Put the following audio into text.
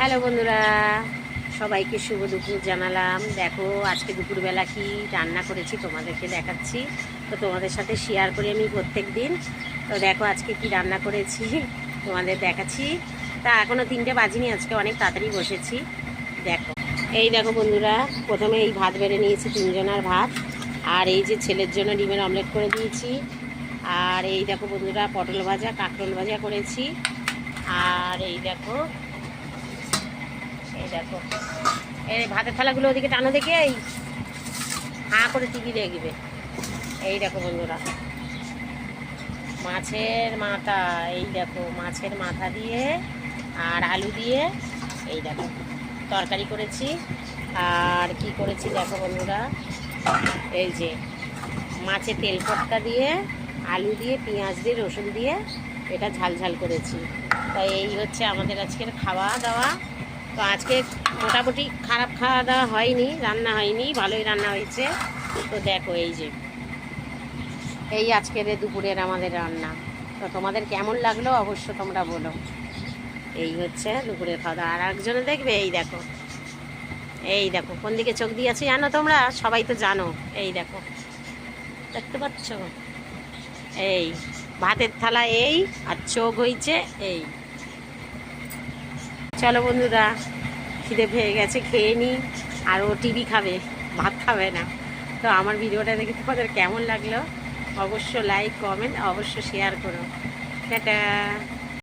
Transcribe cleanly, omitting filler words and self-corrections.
Hello বন্ধুরা, সবাইকে শুভ দুপুর জানালাম। দেখো আজকে দুপুরবেলা কি রান্না করেছি তোমাদেরকে দেখাচ্ছি। তো তোমাদের সাথে শেয়ার করি আমি প্রত্যেক দিন। তো দেখো আজকে কি রান্না করেছি তোমাদের দেখাচ্ছি। তা এখনও 3টে বাজিনি, আজকে অনেক তাড়াতাড়ি বসেছি। দেখো এই দেখো বন্ধুরা, প্রথমে এই ভাত বেড়ে নিয়েছি 3জনের ভাত। আর এই যে ছেলের জন্য ডিমের অমলেট করে দিয়েছি। আর এই দেখো বন্ধুরা, পটল ভাজা কাঁকরোল ভাজা করেছি। আর এই দেখো এই ভাতের থালাগুলো ওদিকে টানো দেখে, এই হাঁ করে টিভি দেখবে। এই দেখো বন্ধুরা, মাছের মাথা, এই দেখো মাছের মাথা দিয়ে আর আলু দিয়ে এই দেখো তরকারি করেছি। আর কি করেছি দেখো বন্ধুরা, এই যে মাছের তেল পটকা দিয়ে আলু দিয়ে পেঁয়াজ দিয়ে রসুন দিয়ে এটা ঝাল ঝাল করেছি। তাই এই হচ্ছে আমাদের আজকের খাওয়া দাওয়া। তো আজকে মোটামুটি খারাপ খাওয়া দাওয়া হয়নি, রান্না হয়নি, ভালোই রান্না হয়েছে। তো দেখো এই আজকের দুপুরের আমাদের রান্না। তো তোমাদের কেমন লাগলো অবশ্য তোমরা বলো। এই হচ্ছে দুপুরের খাওয়া দাওয়া। আর একজনে দেখবে, এই দেখো কোন দিকে চোখ দিয়ে আছে জানো তোমরা, সবাই তো জানো। এই দেখো দেখতে পাচ্ছ, এই ভাতের থালা এই, আর চোখ হয়েছে এই। চলো বন্ধুরা, খিদে পেয়ে গেছে, খেয়ে নিই। আর ও টিভি খাবে, ভাত খাবে না। তো আমার ভিডিওটা দেখে তোমাদের কেমন লাগলো অবশ্য লাইক কমেন্ট অবশ্য শেয়ার করো। টাটা।